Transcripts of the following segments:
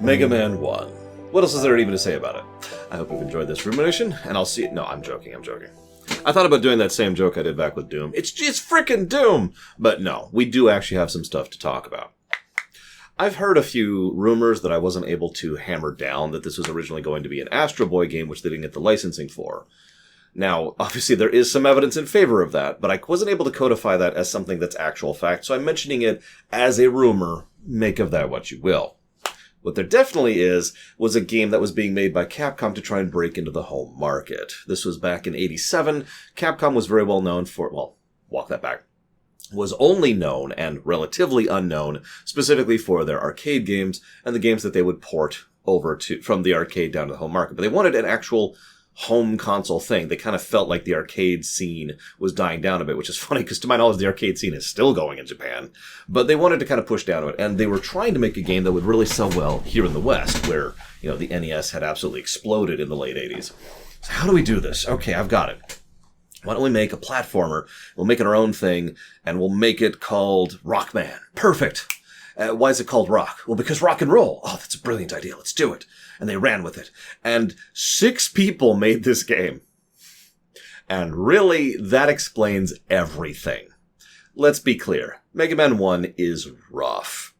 Mega Man 1. What else is there even to say about it? I hope you've enjoyed this Rumination, and I'll see it. No, I'm joking. I thought about doing that same joke I did back with Doom. It's frickin' Doom! But no, we do actually have some stuff to talk about. I've heard a few rumors that I wasn't able to hammer down that this was originally going to be an Astro Boy game, which they didn't get the licensing for. Now, obviously there is some evidence in favor of that, but I wasn't able to codify that as something that's actual fact, so I'm mentioning it as a rumor. Make of that what you will. What there definitely was a game that was being made by Capcom to try and break into the home market. This was back in '87. Capcom was very well known for, well, walk that back, was only known and relatively unknown specifically for their arcade games and the games that they would port over to from the arcade down to the home market. But they wanted an actual home console thing. They kind of felt like the arcade scene was dying down a bit, which is funny because to my knowledge the arcade scene is still going in Japan. But they wanted to kind of push down to it, and they were trying to make a game that would really sell well here in the West, where, you know, the NES had absolutely exploded in the late 80s. So how do we do this? Okay, I've got it. Why don't we make a platformer? We'll make it our own thing, and we'll make it called Rockman. Perfect. Why is it called rock? Well, because rock and roll. Oh, that's a brilliant idea. Let's do it. And they ran with it. And 6 people made this game. And really, that explains everything. Let's be clear. Mega Man 1 is rough.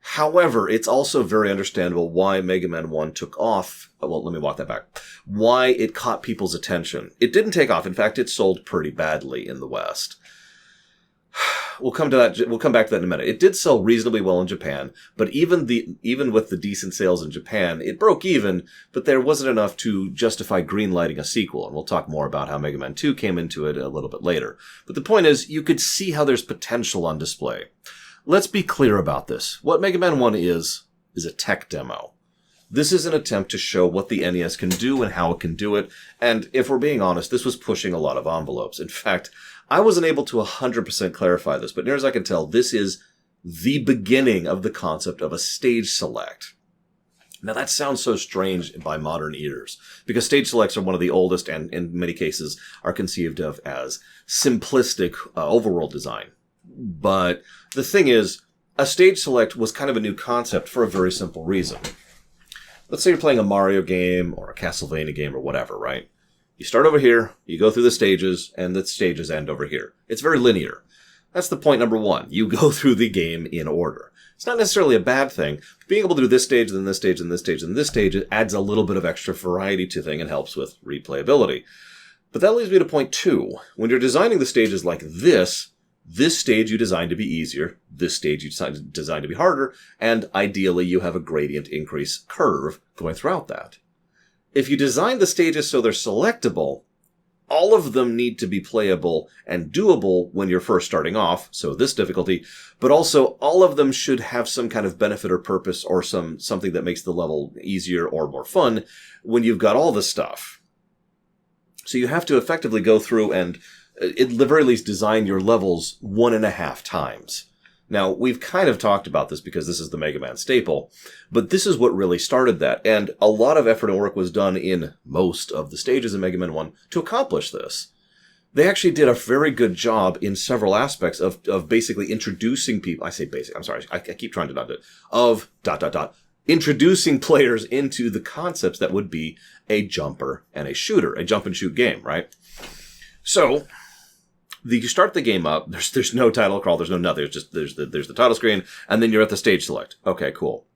However, it's also very understandable why Mega Man 1 took off. Well, let me walk that back. Why it caught people's attention. It didn't take off. In fact, it sold pretty badly in the West. We'll come back to that in a minute. It did sell reasonably well in Japan, but even with the decent sales in Japan, it broke even, but there wasn't enough to justify greenlighting a sequel, and we'll talk more about how Mega Man 2 came into it a little bit later. But the point is, you could see how there's potential on display. Let's be clear about this. What Mega Man 1 is a tech demo. This is an attempt to show what the NES can do and how it can do it, and if we're being honest, this was pushing a lot of envelopes. In fact, I wasn't able to 100% clarify this, but near as I can tell, this is the beginning of the concept of a stage select. Now that sounds so strange by modern ears, because stage selects are one of the oldest and in many cases are conceived of as simplistic overworld design. But the thing is, a stage select was kind of a new concept for a very simple reason. Let's say you're playing a Mario game or a Castlevania game or whatever, right? You start over here, you go through the stages, and the stages end over here. It's very linear. That's the point number 1. You go through the game in order. It's not necessarily a bad thing. Being able to do this stage, then this stage, and this stage, and this stage, it adds a little bit of extra variety to the thing and helps with replayability. But that leads me to point 2. When you're designing the stages like this stage you design to be easier, this stage you design to be harder, and ideally you have a gradient increase curve going throughout that. If you design the stages so they're selectable, all of them need to be playable and doable when you're first starting off, so this difficulty, but also all of them should have some kind of benefit or purpose or something that makes the level easier or more fun when you've got all the stuff. So you have to effectively go through and, at the very least, design your levels 1.5 times. Now, we've kind of talked about this because this is the Mega Man staple, but this is what really started that, and a lot of effort and work was done in most of the stages in Mega Man 1 to accomplish this. They actually did a very good job in several aspects of basically introducing people, I say basic, I'm sorry, I keep trying to not do it, of ... introducing players into the concepts that would be a jumper and a shooter, a jump and shoot game, right? So you start the game up, there's no title crawl, there's no nothing, it's just, there's the title screen, and then you're at the stage select. Okay, cool.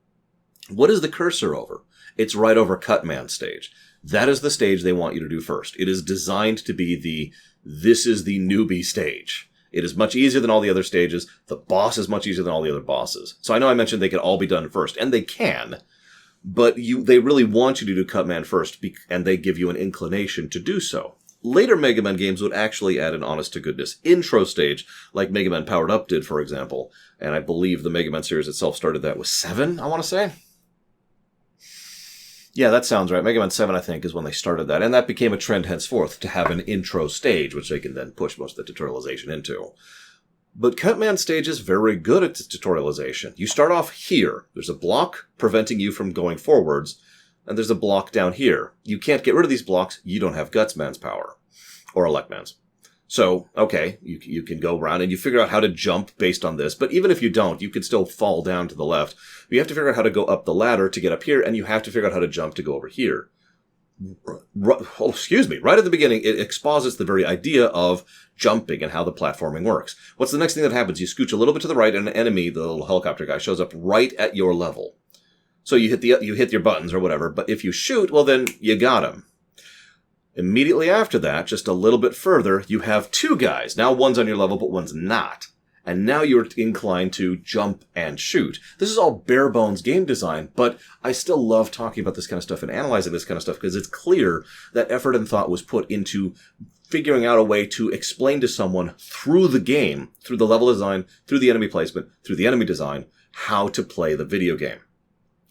What is the cursor over? It's right over Cutman stage. That is the stage they want you to do first. It is designed to be this is the newbie stage. It is much easier than all the other stages. The boss is much easier than all the other bosses. So I know I mentioned they could all be done first, and they can, but they really want you to do Cutman first, and they give you an inclination to do so. Later Mega Man games would actually add an honest-to-goodness intro stage, like Mega Man Powered Up did, for example. And I believe the Mega Man series itself started that with 7, I want to say. Yeah, that sounds right. Mega Man 7, I think, is when they started that. And that became a trend henceforth, to have an intro stage, which they can then push most of the tutorialization into. But Cutman stage is very good at tutorialization. You start off here. There's a block preventing you from going forwards, and there's a block down here. You can't get rid of these blocks. You don't have Gutsman's power. Or Electman's. So, okay, you can go around and you figure out how to jump based on this, but even if you don't, you can still fall down to the left. But you have to figure out how to go up the ladder to get up here, and you have to figure out how to jump to go over here. Right at the beginning, it exposits the very idea of jumping and how the platforming works. What's the next thing that happens? You scooch a little bit to the right, and an enemy, the little helicopter guy, shows up right at your level. So you hit your buttons or whatever, but if you shoot, well then, you got him. Immediately after that, just a little bit further, you have two guys. Now one's on your level, but one's not. And now you're inclined to jump and shoot. This is all bare bones game design, but I still love talking about this kind of stuff and analyzing this kind of stuff because it's clear that effort and thought was put into figuring out a way to explain to someone through the game, through the level design, through the enemy placement, through the enemy design, how to play the video game.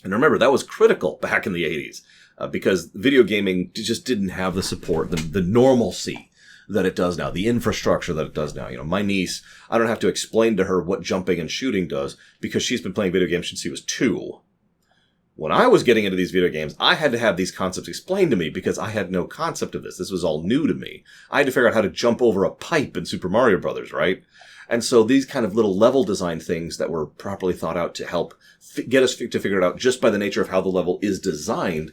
And remember, that was critical back in the 80s. Because video gaming just didn't have the support, the normalcy that it does now, the infrastructure that it does now. You know, my niece, I don't have to explain to her what jumping and shooting does because she's been playing video games since she was 2. When I was getting into these video games, I had to have these concepts explained to me because I had no concept of this. This was all new to me. I had to figure out how to jump over a pipe in Super Mario Brothers, right? And so these kind of little level design things that were properly thought out to help get us to figure it out just by the nature of how the level is designed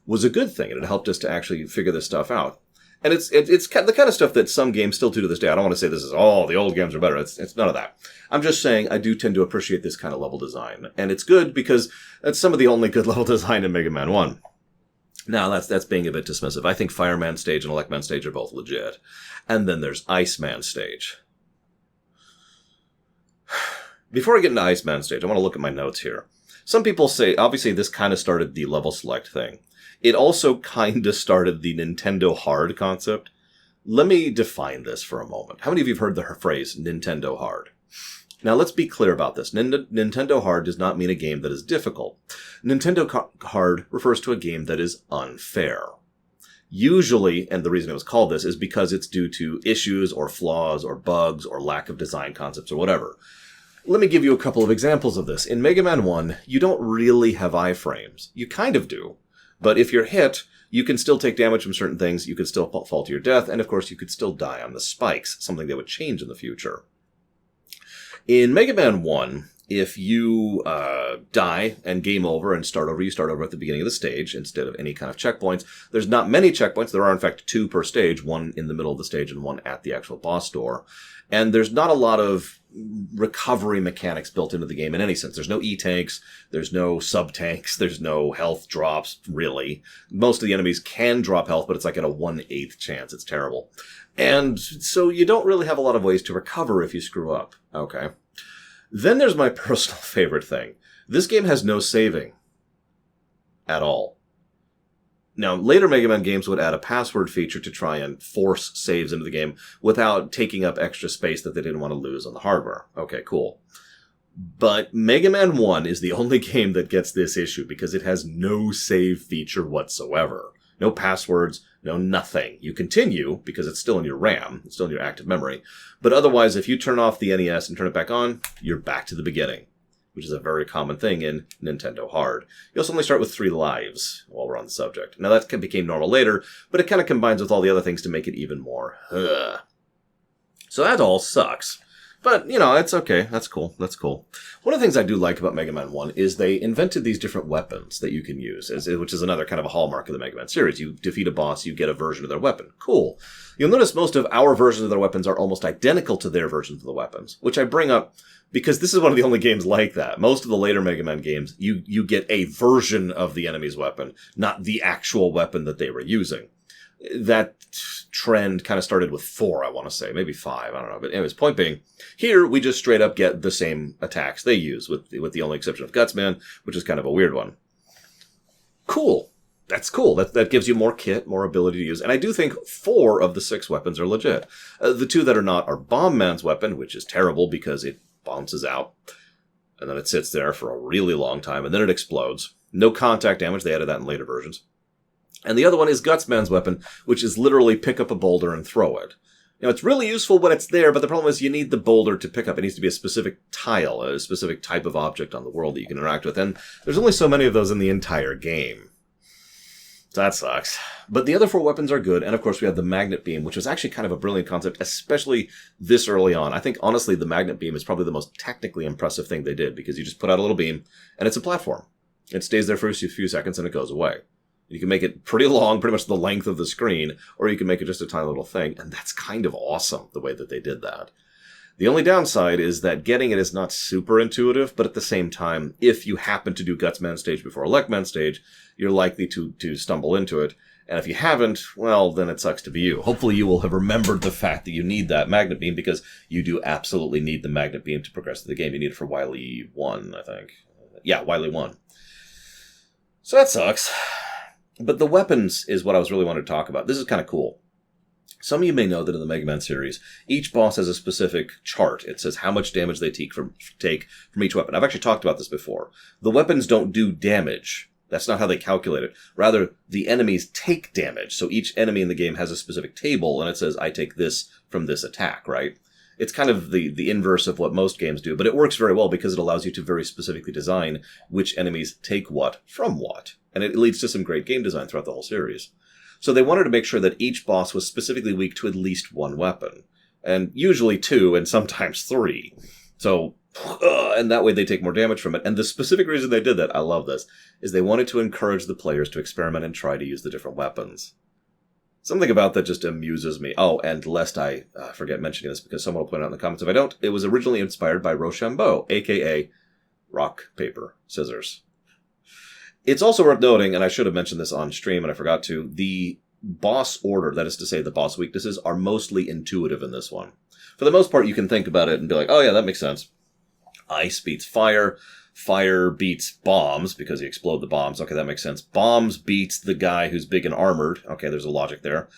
was a good thing, and it helped us to actually figure this stuff out. And it's the kind of stuff that some games still do to this day. I don't want to say this is, the old games are better. It's none of that. I'm just saying I do tend to appreciate this kind of level design. And it's good because that's some of the only good level design in Mega Man 1. Now, that's being a bit dismissive. I think Fireman Stage and Electman Stage are both legit. And then there's Iceman Stage. Before I get into Iceman Stage, I want to look at my notes here. Some people say, obviously, this kind of started the level select thing. It also kind of started the Nintendo Hard concept. Let me define this for a moment. How many of you have heard the phrase Nintendo Hard? Now, let's be clear about this. Nintendo Hard does not mean a game that is difficult. Nintendo Hard refers to a game that is unfair. Usually, and the reason it was called this, is because it's due to issues or flaws or bugs or lack of design concepts or whatever. Let me give you a couple of examples of this. In Mega Man 1, you don't really have iframes. You kind of do. But if you're hit, you can still take damage from certain things, you could still fall to your death, and of course you could still die on the spikes, something that would change in the future. In Mega Man 1, if you die and game over and start over, you start over at the beginning of the stage instead of any kind of checkpoints. There's not many checkpoints. There are, in fact, 2 per stage, one in the middle of the stage and one at the actual boss door. And there's not a lot of recovery mechanics built into the game in any sense. There's no E-tanks, there's no sub-tanks, there's no health drops, really. Most of the enemies can drop health, but it's like at a 1/8 chance. It's terrible. And so you don't really have a lot of ways to recover if you screw up. Okay. Then there's my personal favorite thing. This game has no saving. At all. Now, later Mega Man games would add a password feature to try and force saves into the game without taking up extra space that they didn't want to lose on the hardware. Okay, cool. But Mega Man 1 is the only game that gets this issue because it has no save feature whatsoever. No passwords, no nothing. You continue because it's still in your RAM, it's still in your active memory. But otherwise, if you turn off the NES and turn it back on, you're back to the beginning, which is a very common thing in Nintendo Hard. You also only start with 3 lives while we're on the subject. Now, that became normal later, but it kind of combines with all the other things to make it even more. So that all sucks. But, it's okay. That's cool. That's cool. One of the things I do like about Mega Man 1 is they invented these different weapons that you can use, which is another kind of a hallmark of the Mega Man series. You defeat a boss, you get a version of their weapon. Cool. You'll notice most of our versions of their weapons are almost identical to their versions of the weapons, which I bring up because this is one of the only games like that. Most of the later Mega Man games, you get a version of the enemy's weapon, not the actual weapon that they were using. That trend kind of started with 4, I want to say. Maybe 5, I don't know. But anyways, point being, here we just straight up get the same attacks they use, with the only exception of Gutsman, which is kind of a weird one. Cool. That's cool. That gives you more kit, more ability to use. And I do think 4 of the 6 weapons are legit. The 2 that are not are Bomb Man's weapon, which is terrible because it bounces out. And then it sits there for a really long time, and then it explodes. No contact damage. They added that in later versions. And the other one is Gutsman's weapon, which is literally pick up a boulder and throw it. It's really useful when it's there, but the problem is you need the boulder to pick up. It needs to be a specific tile, a specific type of object on the world that you can interact with. And there's only so many of those in the entire game. So that sucks. But the other 4 weapons are good, and of course we have the magnet beam, which was actually kind of a brilliant concept, especially this early on. I think, honestly, the magnet beam is probably the most technically impressive thing they did, because you just put out a little beam, and it's a platform. It stays there for a few seconds, and it goes away. You can make it pretty long, pretty much the length of the screen, or you can make it just a tiny little thing, and that's kind of awesome, the way that they did that. The only downside is that getting it is not super intuitive, but at the same time, if you happen to do Gutsman stage before Electman stage, you're likely to stumble into it. And if you haven't, well, then it sucks to be you. Hopefully you will have remembered the fact that you need that magnet beam, because you do absolutely need the magnet beam to progress through the game. You need it for Wily 1, I think. Yeah, Wily 1. So that sucks. But the weapons is what I was really wanting to talk about. This is kind of cool. Some of you may know that in the Mega Man series, each boss has a specific chart. It says how much damage they take from each weapon. I've actually talked about this before. The weapons don't do damage. That's not how they calculate it. Rather, the enemies take damage. So each enemy in the game has a specific table, and it says, I take this from this attack, right? It's kind of the inverse of what most games do, but it works very well because it allows you to very specifically design which enemies take what from what. And it leads to some great game design throughout the whole series. So they wanted to make sure that each boss was specifically weak to at least 1 weapon. And usually 2, and sometimes 3. So, and that way they take more damage from it. And the specific reason they did that, I love this, is they wanted to encourage the players to experiment and try to use the different weapons. Something about that just amuses me. Oh, and lest I forget mentioning this, because someone will point out in the comments if I don't, it was originally inspired by Rochambeau, a.k.a. rock, paper, scissors. It's also worth noting, and I should have mentioned this on stream and I forgot to, the boss order, that is to say the boss weaknesses, are mostly intuitive in this one. For the most part, you can think about it and be like, oh yeah, that makes sense. Ice beats fire. Fire beats bombs, because you explode the bombs. Okay, that makes sense. Bombs beats the guy who's big and armored. Okay, there's a logic there.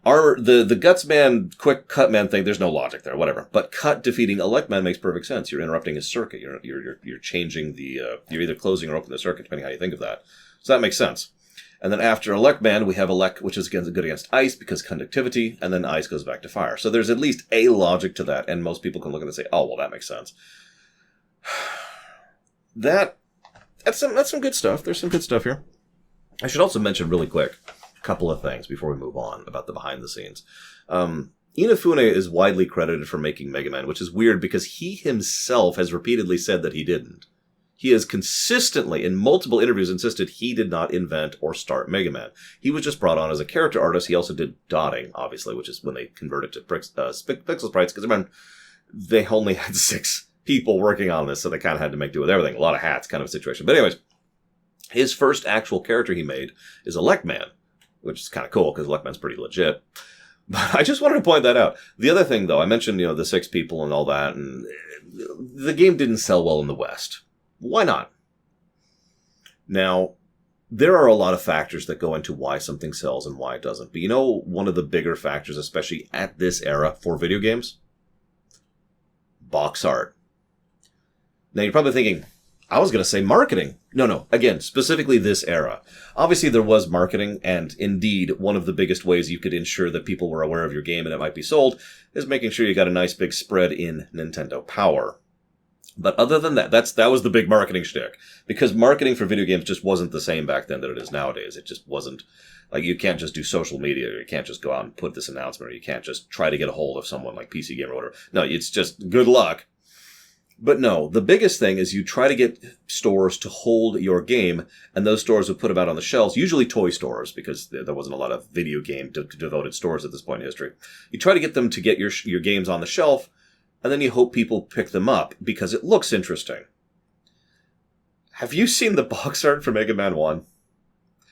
The Gutsman, quick cut man thing, there's no logic there, whatever. But cut defeating Electman makes perfect sense. You're interrupting his circuit. You're changing the, you're either closing or opening the circuit, depending how you think of that. So that makes sense. And then after Electman, we have Elect, which is good against ice because conductivity, and then ice goes back to fire. So there's at least a logic to that, and most people can look at it and say, oh, well, that makes sense. That's some good stuff. There's some good stuff here. I should also mention really quick a couple of things before we move on about the behind the scenes. Inafune is widely credited for making Mega Man, which is weird because he himself has repeatedly said that he didn't. He has consistently, in multiple interviews, insisted he did not invent or start Mega Man. He was just brought on as a character artist. He also did dotting, obviously, which is when they converted to pixel sprites, because remember, they only had 6 people working on this, so they kind of had to make do with everything. A lot of hats kind of situation. But anyways, his first actual character he made is Electman, which is kind of cool because Electman's pretty legit. But I just wanted to point that out. The other thing, though, I mentioned, the 6 people and all that, and the game didn't sell well in the West. Why not? Now, there are a lot of factors that go into why something sells and why it doesn't. But one of the bigger factors, especially at this era for video games? Box art. Now, you're probably thinking, I was going to say marketing. No. Again, specifically this era. Obviously, there was marketing, and indeed, one of the biggest ways you could ensure that people were aware of your game and it might be sold is making sure you got a nice big spread in Nintendo Power. But other than that, that was the big marketing shtick. Because marketing for video games just wasn't the same back then that it is nowadays. It just wasn't, like, you can't just do social media, or you can't just go out and put this announcement, or you can't just try to get a hold of someone like PC Gamer or whatever. No, it's just good luck. But no, the biggest thing is you try to get stores to hold your game, and those stores would put them out on the shelves, usually toy stores, because there wasn't a lot of video game devoted stores at this point in history. You try to get them to get your games on the shelf, and then you hope people pick them up, because it looks interesting. Have you seen the box art for Mega Man 1?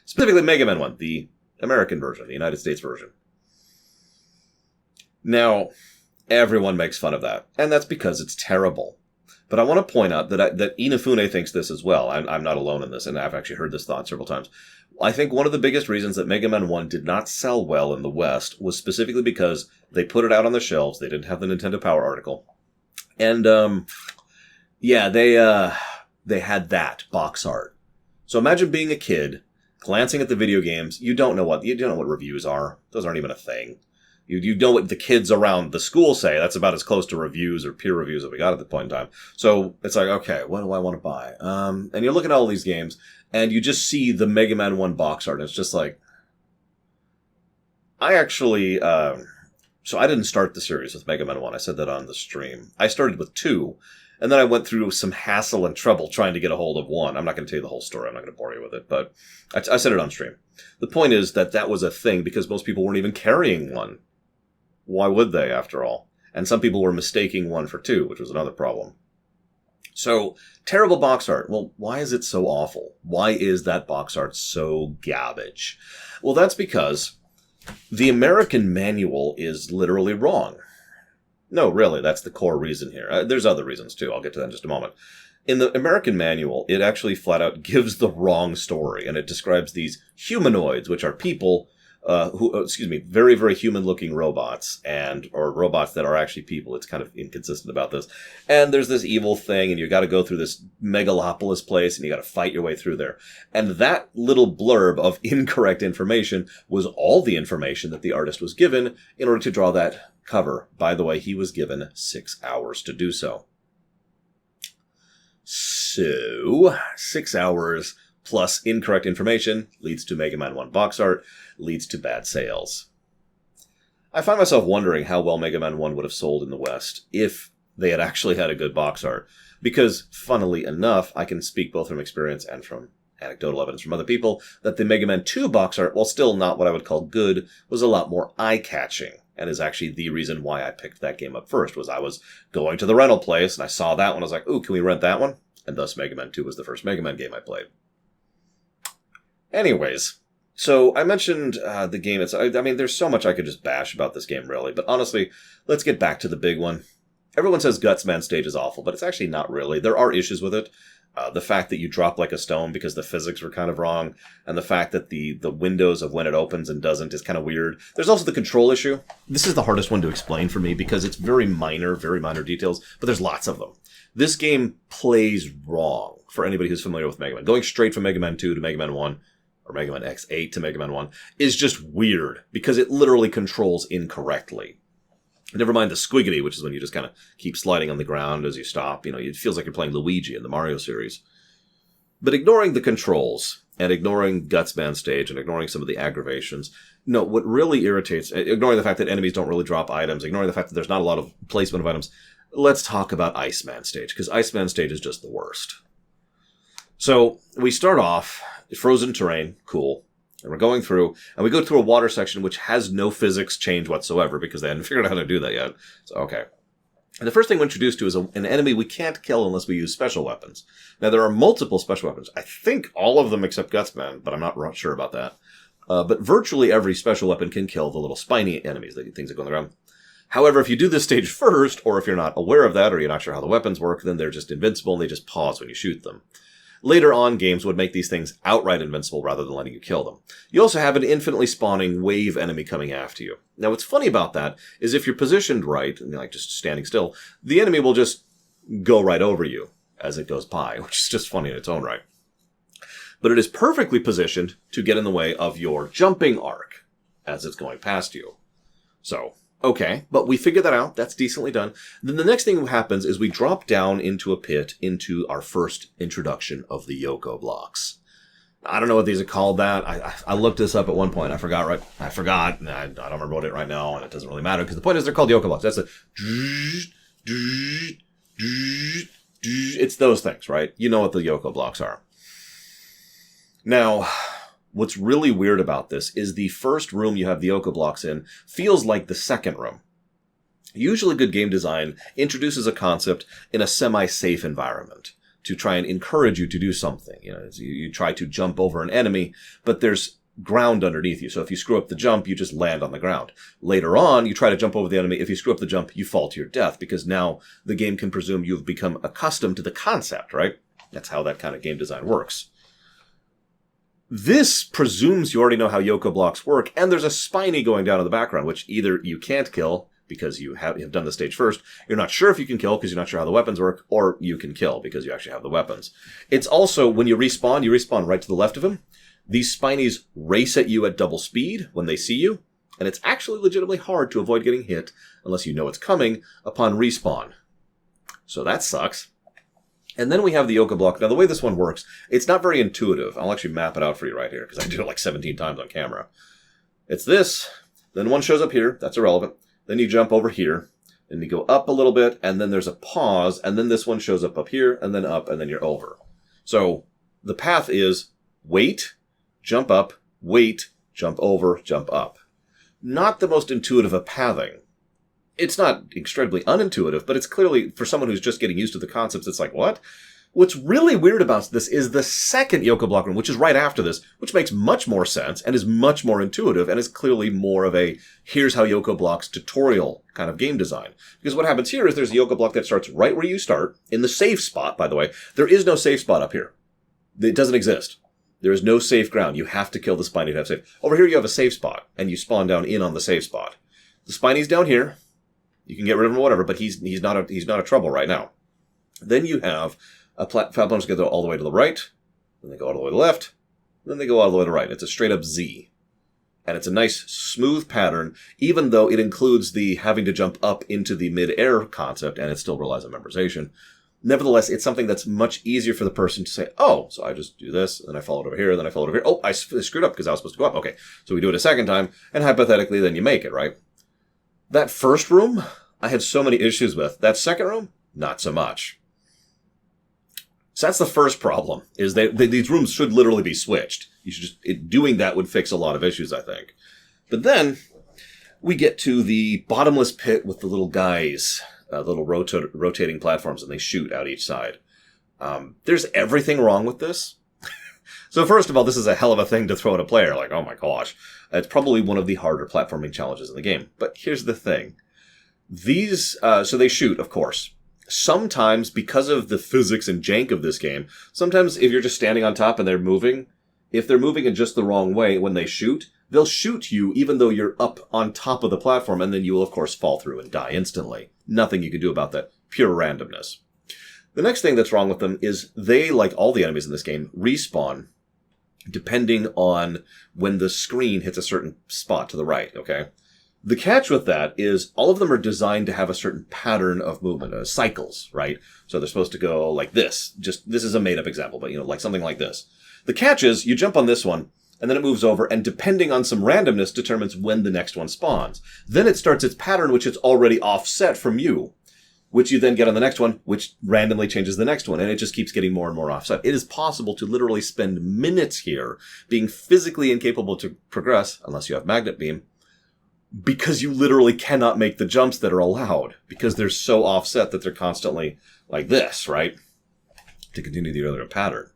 Specifically Mega Man 1, the American version, the United States version. Now, everyone makes fun of that, and that's because it's terrible. But I want to point out that Inafune thinks this as well. I'm not alone in this, and I've actually heard this thought several times. I think one of the biggest reasons that Mega Man 1 did not sell well in the West was specifically because they put it out on the shelves. They didn't have the Nintendo Power article. And, they had that box art. So imagine being a kid, glancing at the video games. You don't know what reviews are. Those aren't even a thing. You know what the kids around the school say. That's about as close to reviews or peer reviews that we got at the point in time. So it's like, okay, what do I want to buy? And you look at all these games, and you just see the Mega Man 1 box art, and it's just like... I actually... So I didn't start the series with Mega Man 1. I said that on the stream. I started with 2, and then I went through some hassle and trouble trying to get a hold of 1. I'm not going to tell you the whole story. I'm not going to bore you with it, but I said it on stream. The point is that that was a thing because most people weren't even carrying 1. Why would they, after all? And some people were mistaking 1 for 2, which was another problem. So, terrible box art. Well, why is it so awful? Why is that box art so garbage? Well, that's because the American manual is literally wrong. No, really, that's the core reason here. There's other reasons, too. I'll get to that in just a moment. In the American manual, it actually flat out gives the wrong story, and it describes these humanoids, which are people very, very human-looking robots, or robots that are actually people. It's kind of inconsistent about this. And there's this evil thing, and you got to go through this megalopolis place, and you got to fight your way through there. And that little blurb of incorrect information was all the information that the artist was given in order to draw that cover. By the way, he was given 6 hours to do so. So, 6 hours plus incorrect information leads to Mega Man 1 box art, leads to bad sales. I find myself wondering how well Mega Man 1 would have sold in the West if they had actually had a good box art. Because, funnily enough, I can speak both from experience and from anecdotal evidence from other people, that the Mega Man 2 box art, while still not what I would call good, was a lot more eye-catching. And is actually the reason why I picked that game up first, was I was going to the rental place, and I saw that one, I was like, ooh, can we rent that one? And thus Mega Man 2 was the first Mega Man game I played. Anyways, so I mentioned the game. I mean, there's so much I could just bash about this game, really. But honestly, let's get back to the big one. Everyone says Gutsman stage is awful, but it's actually not really. There are issues with it. The fact that you drop like a stone because the physics were kind of wrong, and the fact that the windows of when it opens and doesn't is kind of weird. There's also the control issue. This is the hardest one to explain for me because it's very minor details, but there's lots of them. This game plays wrong for anybody who's familiar with Mega Man. Going straight from Mega Man 2 to Mega Man 1, or Mega Man X8 to Mega Man 1, is just weird because it literally controls incorrectly. Never mind the squiggity, which is when you just kind of keep sliding on the ground as you stop. You know, it feels like you're playing Luigi in the Mario series. But ignoring the controls, and ignoring Gutsman stage, and ignoring some of the aggravations, no, what really irritates, ignoring the fact that enemies don't really drop items, ignoring the fact that there's not a lot of placement of items, let's talk about Iceman stage, because Iceman stage is just the worst. So, we start off, frozen terrain, cool. And we're going through, and we go through a water section which has no physics change whatsoever because they hadn't figured out how to do that yet. So, okay. And the first thing we're introduced to is an enemy we can't kill unless we use special weapons. Now, there are multiple special weapons. I think all of them except Gutsman, but I'm not sure about that. But virtually every special weapon can kill the little spiny enemies, the things that go on the ground. However, if you do this stage first, or if you're not aware of that, or you're not sure how the weapons work, then they're just invincible and they just pause when you shoot them. Later on, games would make these things outright invincible rather than letting you kill them. You also have an infinitely spawning wave enemy coming after you. Now, what's funny about that is if you're positioned right, and like just standing still, the enemy will just go right over you as it goes by, which is just funny in its own right. But it is perfectly positioned to get in the way of your jumping arc as it's going past you. So, okay, but we figured that out. That's decently done. Then the next thing that happens is we drop down into a pit into our first introduction of the Yoko blocks. I don't know what these are called that. I looked this up at one point. I forgot. And I don't remember what it right now, and it doesn't really matter because the point is they're called Yoko blocks. That's it's those things, right? You know what the Yoko blocks are. Now, what's really weird about this is the first room you have the Yoko blocks in feels like the second room. Usually good game design introduces a concept in a semi-safe environment to try and encourage you to do something. You know, you try to jump over an enemy, but there's ground underneath you. So if you screw up the jump, you just land on the ground. Later on, you try to jump over the enemy. If you screw up the jump, you fall to your death because now the game can presume you've become accustomed to the concept, right? That's how that kind of game design works. This presumes you already know how Yoko blocks work, and there's a spiny going down in the background, which either you can't kill because you have done the stage first, you're not sure if you can kill because you're not sure how the weapons work, or you can kill because you actually have the weapons. It's also, when you respawn right to the left of him. These spinies race at you at double speed when they see you, and it's actually legitimately hard to avoid getting hit unless you know it's coming upon respawn. So that sucks. And then we have the Yoka block. Now, the way this one works, it's not very intuitive. I'll actually map it out for you right here, because I did it like 17 times on camera. It's this, then one shows up here, that's irrelevant. Then you jump over here, then you go up a little bit, and then there's a pause, and then this one shows up here, and then up, and then you're over. So, the path is wait, jump up, wait, jump over, jump up. Not the most intuitive of pathing. It's not incredibly unintuitive, but it's clearly, for someone who's just getting used to the concepts, it's like, what? What's really weird about this is the second Yoka block room, which is right after this, which makes much more sense and is much more intuitive and is clearly more of a here's how Yoka blocks tutorial kind of game design. Because what happens here is there's a Yoka block that starts right where you start, in the safe spot, by the way. There is no safe spot up here. It doesn't exist. There is no safe ground. You have to kill the Spiny to have safe. Over here you have a safe spot, and you spawn down in on the safe spot. The Spiny's down here. You can get rid of him or whatever, but he's not a trouble right now. Then you have platforms that go all the way to the right, then they go all the way to the left, then they go all the way to the right. It's a straight up Z. And it's a nice, smooth pattern, even though it includes the having to jump up into the mid-air concept, and it still relies on memorization. Nevertheless, it's something that's much easier for the person to say, oh, so I just do this, and then I follow it over here, then I follow it over here. Oh, I screwed up because I was supposed to go up. Okay, so we do it a second time, and hypothetically, then you make it, right? That first room, I had so many issues with. That second room, not so much. So that's the first problem, is these rooms should literally be switched. You should doing that would fix a lot of issues, I think. But then we get to the bottomless pit with the little guys, little rotating platforms, and they shoot out each side. There's everything wrong with this. So first of all, this is a hell of a thing to throw at a player. Like, oh my gosh. It's probably one of the harder platforming challenges in the game. But here's the thing. These, so they shoot, of course. Sometimes, because of the physics and jank of this game, sometimes if you're just standing on top and they're moving, if they're moving in just the wrong way when they shoot, they'll shoot you even though you're up on top of the platform, and then you will, of course, fall through and die instantly. Nothing you can do about that. Pure randomness. The next thing that's wrong with them is they, like all the enemies in this game, respawn depending on when the screen hits a certain spot to the right, okay? The catch with that is all of them are designed to have a certain pattern of movement, cycles, right? So they're supposed to go like this. Just, this is a made-up example, but, like something like this. The catch is you jump on this one, and then it moves over, and depending on some randomness determines when the next one spawns. Then it starts its pattern, which is already offset from you, which you then get on the next one, which randomly changes the next one, and it just keeps getting more and more offset. It is possible to literally spend minutes here being physically incapable to progress, unless you have Magnet Beam, because you literally cannot make the jumps that are allowed, because they're so offset that they're constantly like this, right? To continue the earlier pattern.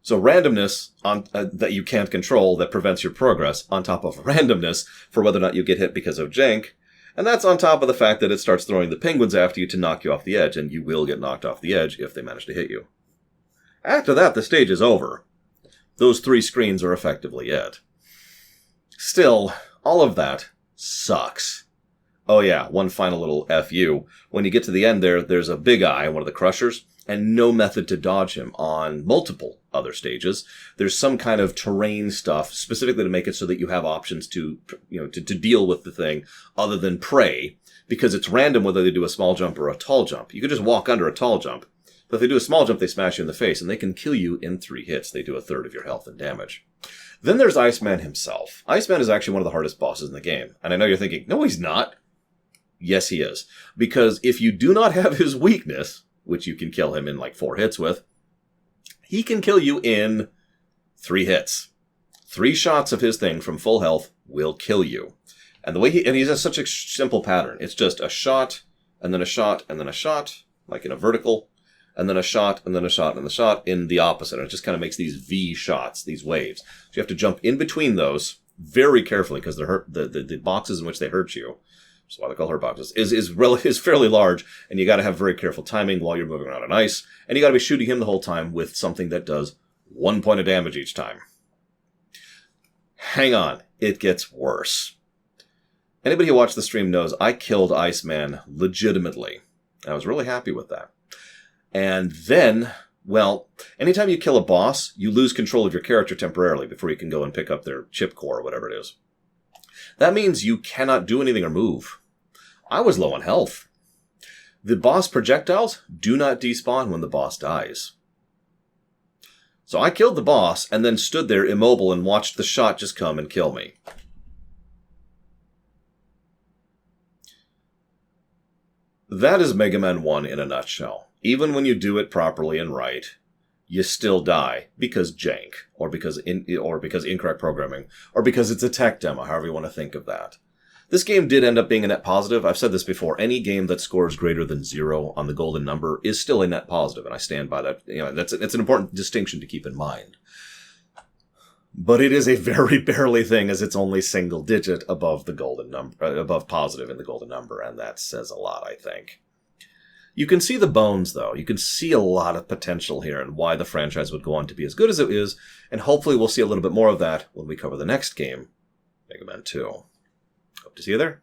So randomness that you can't control that prevents your progress, on top of randomness for whether or not you get hit because of jank. And that's on top of the fact that it starts throwing the penguins after you to knock you off the edge, and you will get knocked off the edge if they manage to hit you. After that, the stage is over. Those 3 screens are effectively it. Still, all of that sucks. Oh yeah, one final little FU. When you get to the end there's a big eye, one of the crushers, and no method to dodge him on multiple other stages. There's some kind of terrain stuff specifically to make it so that you have options to deal with the thing other than prey, because it's random whether they do a small jump or a tall jump. You could just walk under a tall jump, but if they do a small jump, they smash you in the face, and they can kill you in 3 hits. They do a third of your health and damage. Then there's Iceman himself. Iceman is actually one of the hardest bosses in the game, and I know you're thinking, no, he's not. Yes, he is. Because if you do not have his weakness, which you can kill him in like 4 hits with, he can kill you in 3 hits. 3 shots of his thing from full health will kill you. And the way he has such a simple pattern. It's just a shot, and then a shot, and then a shot, like in a vertical, and then a shot, and then a shot, and a shot in the opposite. And it just kind of makes these V shots, these waves. So you have to jump in between those very carefully, because the boxes in which they hurt you, that's why they call hurt boxes, is fairly large, and you got to have very careful timing while you're moving around on ice, and you got to be shooting him the whole time with something that does 1 point of damage each time. Hang on, it gets worse. Anybody who watched the stream knows I killed Iceman legitimately. I was really happy with that. And then, well, anytime you kill a boss, you lose control of your character temporarily before you can go and pick up their chip core or whatever it is. That means you cannot do anything or move. I was low on health. The boss projectiles do not despawn when the boss dies. So I killed the boss and then stood there immobile and watched the shot just come and kill me. That is Mega Man 1 in a nutshell. Even when you do it properly and right, you still die because jank, or because incorrect programming, or because it's a tech demo, however you want to think of that. This game did end up being a net positive. I've said this before. Any game that scores greater than 0 on the golden number is still a net positive, and I stand by that. That's an important distinction to keep in mind. But it is a very barely thing, as it's only single digit above the golden number, above positive in the golden number, and that says a lot, I think. You can see the bones, though. You can see a lot of potential here and why the franchise would go on to be as good as it is, and hopefully we'll see a little bit more of that when we cover the next game, Mega Man 2. Hope to see you there.